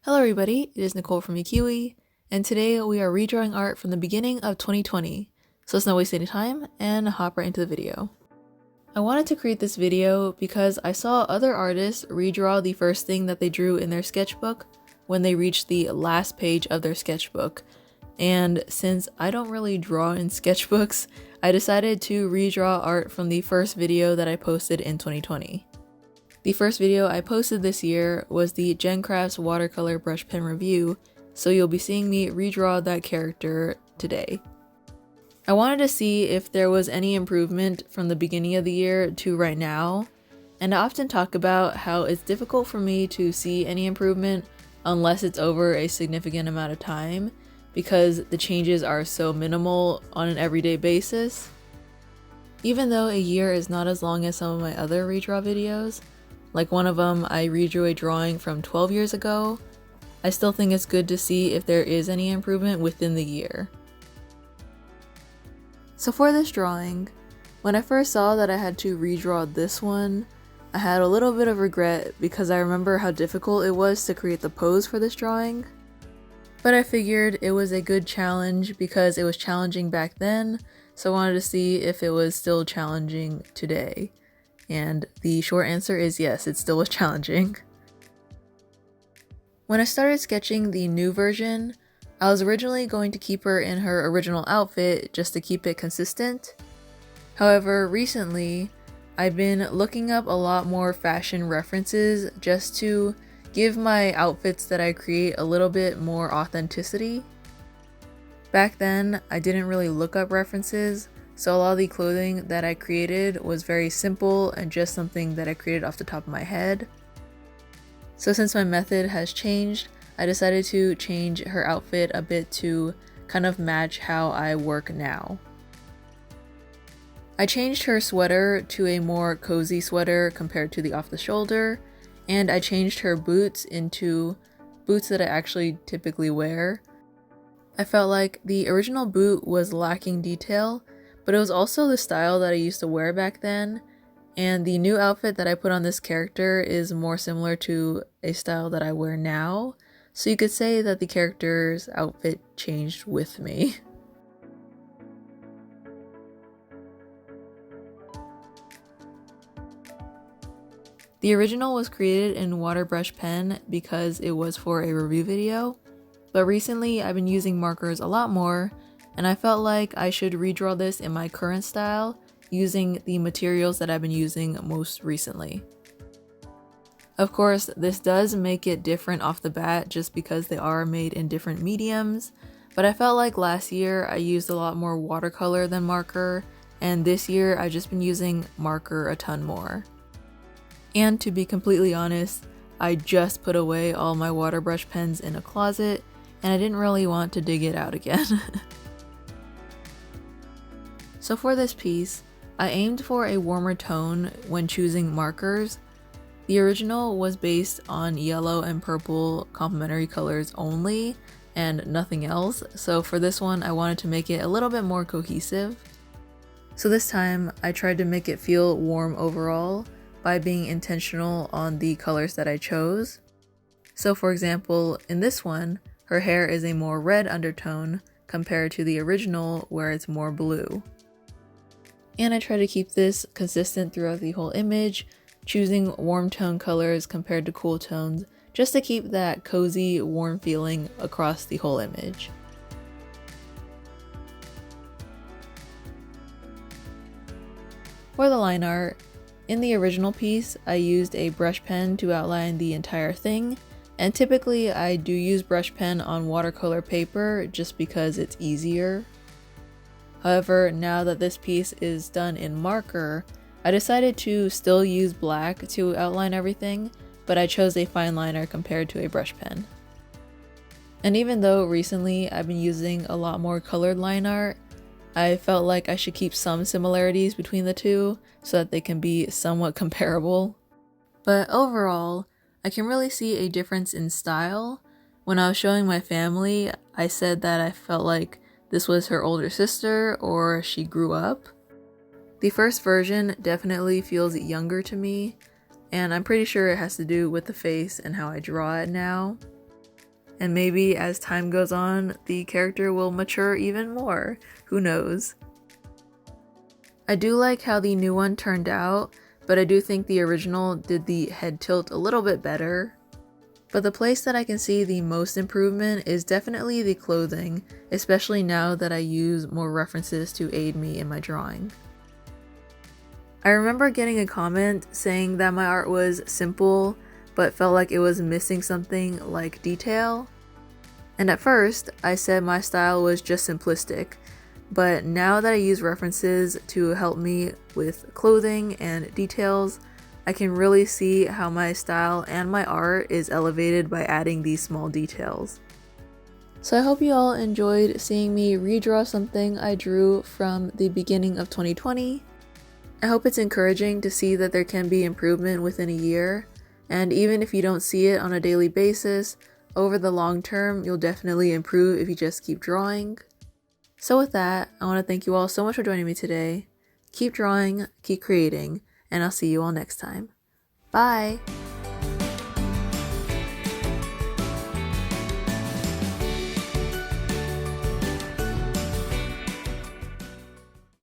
Hello everybody, it is Nicole from iiKiui, and today we are redrawing art from the beginning of 2020. So let's not waste any time and hop right into the video. I wanted to create this video because I saw other artists redraw the first thing that they drew in their sketchbook when they reached the last page of their sketchbook. And since I don't really draw in sketchbooks, I decided to redraw art from the first video that I posted in 2020. The first video I posted this year was the GenCrafts watercolor brush pen review, so you'll be seeing me redraw that character today. I wanted to see if there was any improvement from the beginning of the year to right now, and I often talk about how it's difficult for me to see any improvement unless it's over a significant amount of time, because the changes are so minimal on an everyday basis. Even though a year is not as long as some of my other redraw videos, like one of them I redrew a drawing from 12 years ago, I still think it's good to see if there is any improvement within the year. So for this drawing, when I first saw that I had to redraw this one, I had a little bit of regret because I remember how difficult it was to create the pose for this drawing. But I figured it was a good challenge because it was challenging back then, so I wanted to see if it was still challenging today. And the short answer is yes, it still was challenging. When I started sketching the new version, I was originally going to keep her in her original outfit just to keep it consistent. However, recently, I've been looking up a lot more fashion references just to give my outfits that I create a little bit more authenticity. Back then, I didn't really look up references, so a lot of the clothing that I created was very simple and just something that I created off the top of my head. So since my method has changed, I decided to change her outfit a bit to kind of match how I work now. I changed her sweater to a more cozy sweater compared to the off-the-shoulder, and I changed her boots into boots that I actually typically wear. I felt like the original boot was lacking detail, but it was also the style that I used to wear back then, and the new outfit that I put on this character is more similar to a style that I wear now, so you could say that the character's outfit changed with me. The original was created in water brush pen because it was for a review video, but recently I've been using markers a lot more, and I felt like I should redraw this in my current style using the materials that I've been using most recently. Of course, this does make it different off the bat just because they are made in different mediums, but I felt like last year I used a lot more watercolor than marker, and this year I've just been using marker a ton more. And to be completely honest, I just put away all my water brush pens in a closet, and I didn't really want to dig it out again. So for this piece, I aimed for a warmer tone when choosing markers. The original was based on yellow and purple complementary colors only and nothing else, so for this one I wanted to make it a little bit more cohesive. So this time I tried to make it feel warm overall by being intentional on the colors that I chose. So for example, in this one, her hair is a more red undertone compared to the original where it's more blue. And I try to keep this consistent throughout the whole image, choosing warm tone colors compared to cool tones, just to keep that cozy, warm feeling across the whole image. For the line art, in the original piece, I used a brush pen to outline the entire thing, and typically I do use brush pen on watercolor paper just because it's easier. However, now that this piece is done in marker, I decided to still use black to outline everything, but I chose a fine liner compared to a brush pen. And even though recently I've been using a lot more colored line art, I felt like I should keep some similarities between the two so that they can be somewhat comparable. But overall, I can really see a difference in style. When I was showing my family, I said that I felt like this was her older sister or she grew up. The first version definitely feels younger to me, and I'm pretty sure it has to do with the face and how I draw it now. and maybe as time goes on, the character will mature even more. Who knows? I do like how the new one turned out, but I do think the original did the head tilt a little bit better. But the place that I can see the most improvement is definitely the clothing, especially now that I use more references to aid me in my drawing. I remember getting a comment saying that my art was simple, but felt like it was missing something like detail. And at first, I said my style was just simplistic, but now that I use references to help me with clothing and details, I can really see how my style and my art is elevated by adding these small details. So I hope you all enjoyed seeing me redraw something I drew from the beginning of 2020. I hope it's encouraging to see that there can be improvement within a year, and even if you don't see it on a daily basis, over the long term, you'll definitely improve if you just keep drawing. So with that, I want to thank you all so much for joining me today. Keep drawing, keep creating, and I'll see you all next time. Bye!